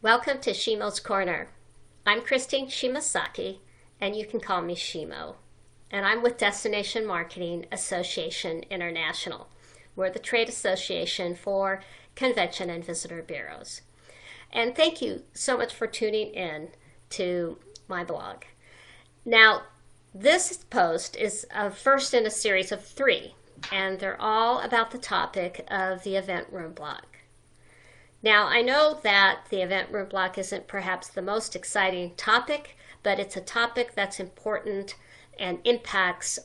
Welcome to Shimo's Corner. I'm Christine Shimasaki, and you can call me Shimo. And I'm with Destination Marketing Association International. We're the trade association for convention and visitor bureaus. And thank you so much for tuning in to my blog. Now, this post is a first in a series of 3, and they're all about the topic of the event room block. Now, I know that the event room block isn't perhaps the most exciting topic, but it's a topic that's important and impacts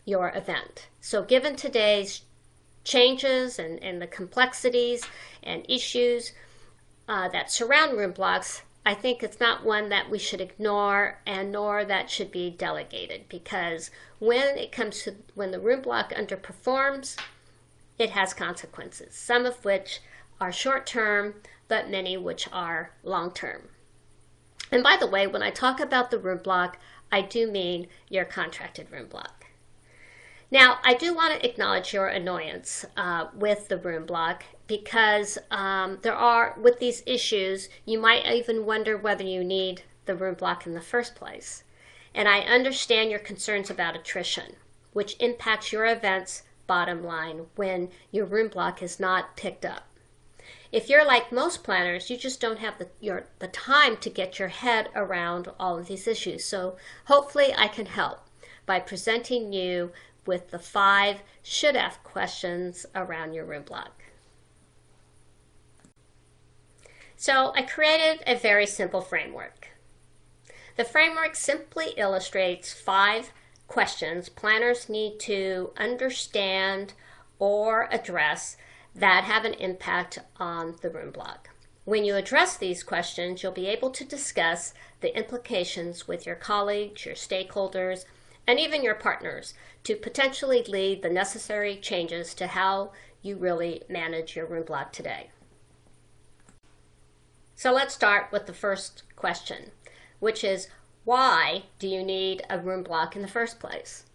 your event. So given today's changes and the complexities and issues that surround room blocks, I think it's not one that we should ignore, and nor that should be delegated, because when the room block underperforms, it has consequences, some of which are short-term, but many which are long-term. And by the way, when I talk about the room block, I do mean your contracted room block. Now, I do want to acknowledge your annoyance with the room block, because with these issues, you might even wonder whether you need the room block in the first place. And I understand your concerns about attrition, which impacts your event's bottom line when your room block is not picked up. If you're like most planners, you just don't have the time to get your head around all of these issues. So hopefully I can help by presenting you with the 5 should-have questions around your room block. So I created a very simple framework. The framework simply illustrates 5 questions planners need to understand or address that have an impact on the room block. When you address these questions, you'll be able to discuss the implications with your colleagues, your stakeholders, and even your partners to potentially lead the necessary changes to how you really manage your room block today. So let's start with the first question, which is, why do you need a room block in the first place?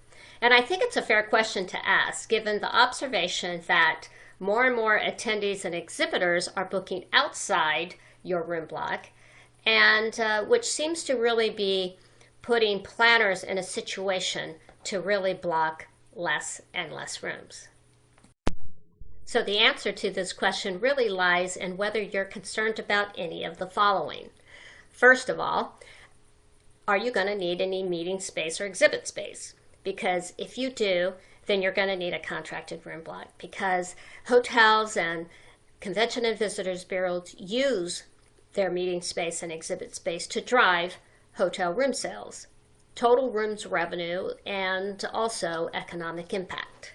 And I think it's a fair question to ask, given the observation that more and more attendees and exhibitors are booking outside your room block, and which seems to really be putting planners in a situation to really block less and less rooms. So the answer to this question really lies in whether you're concerned about any of the following. First of all, are you going to need any meeting space or exhibit space? Because if you do, then you're going to need a contracted room block, because hotels and convention and visitors bureaus use their meeting space and exhibit space to drive hotel room sales, total rooms revenue, and also economic impact.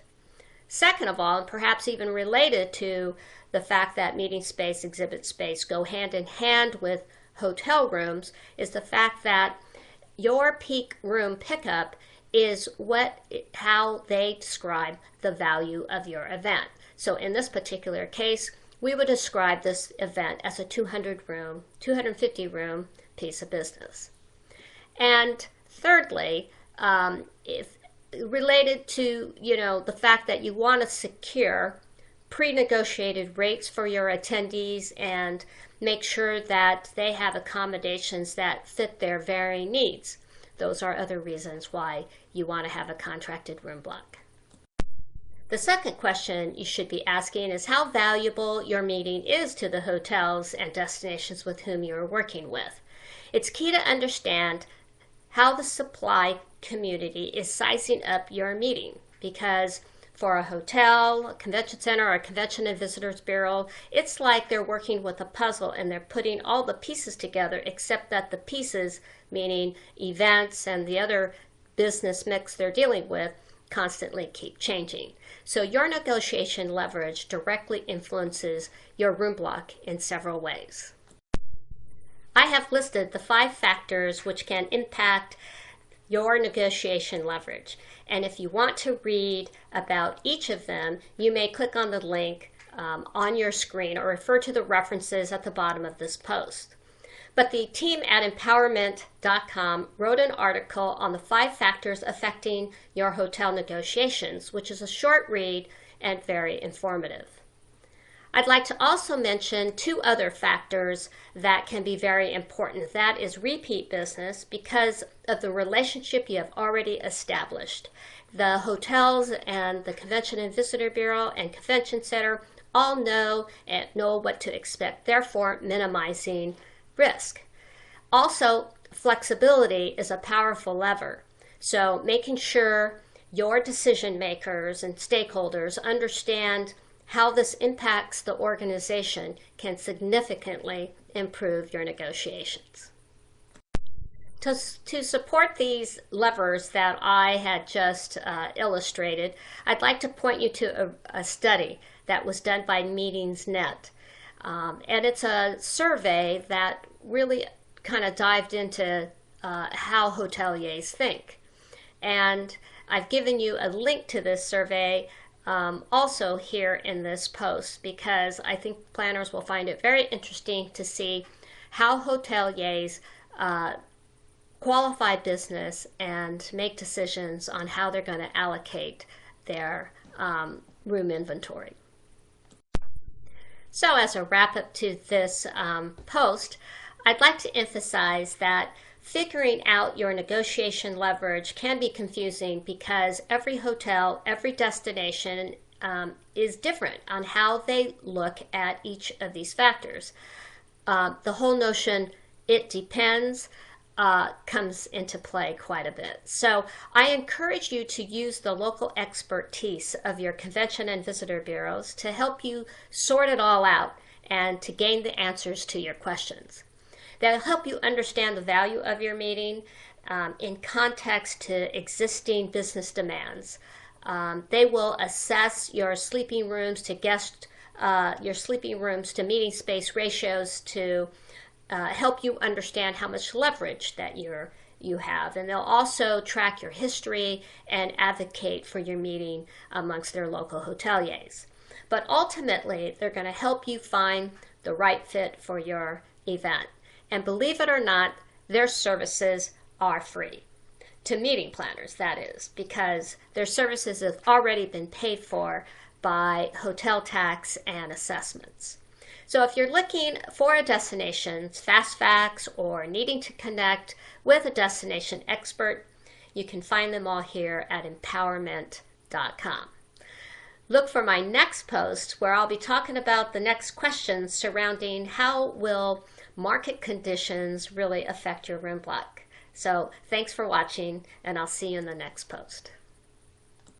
Second of all, and perhaps even related to the fact that meeting space, exhibit space go hand in hand with hotel rooms, is the fact that your peak room pickup is how they describe the value of your event. So in this particular case, we would describe this event as a 250 room piece of business. And thirdly, if related to the fact that you want to secure pre-negotiated rates for your attendees and make sure that they have accommodations that fit their varying needs. Those are other reasons why you want to have a contracted room block. The second question you should be asking is how valuable your meeting is to the hotels and destinations with whom you are working with. It's key to understand how the supply community is sizing up your meeting, because for a hotel, a convention center, or a convention and visitors bureau, it's like they're working with a puzzle and they're putting all the pieces together, except that the pieces, meaning events and the other business mix they're dealing with, constantly keep changing. So your negotiation leverage directly influences your room block in several ways. I have listed the 5 factors which can impact your negotiation leverage. And if you want to read about each of them, you may click on the link on your screen or refer to the references at the bottom of this post. But the team at empowerMINT.com wrote an article on the 5 factors affecting your hotel negotiations, which is a short read and very informative. I'd like to also mention two other factors that can be very important. That is repeat business because of the relationship you have already established. The hotels and the Convention and Visitor Bureau and Convention Center all know what to expect, therefore minimizing risk. Also, flexibility is a powerful lever. So making sure your decision makers and stakeholders understand how this impacts the organization can significantly improve your negotiations. To support these levers that I had just illustrated, I'd like to point you to a study that was done by Meetings.net. And it's a survey that really kind of dived into how hoteliers think. And I've given you a link to this survey also here in this post because I think planners will find it very interesting to see how hoteliers qualify business and make decisions on how they're going to allocate their room inventory. So as a wrap up to this post, I'd like to emphasize that figuring out your negotiation leverage can be confusing because every hotel, every destination is different on how they look at each of these factors. The whole notion, it depends, comes into play quite a bit. So I encourage you to use the local expertise of your convention and visitor bureaus to help you sort it all out and to gain the answers to your questions. That'll help you understand the value of your meeting in context to existing business demands. They will assess your sleeping rooms to meeting space ratios to help you understand how much leverage that you have. And they'll also track your history and advocate for your meeting amongst their local hoteliers. But ultimately, they're going to help you find the right fit for your event. And believe it or not, their services are free. To meeting planners, that is, because their services have already been paid for by hotel tax and assessments. So if you're looking for a destination, fast facts, or needing to connect with a destination expert, you can find them all here at empowerMINT.com. Look for my next post where I'll be talking about the next questions surrounding how will market conditions really affect your room block. So thanks for watching, and I'll see you in the next post.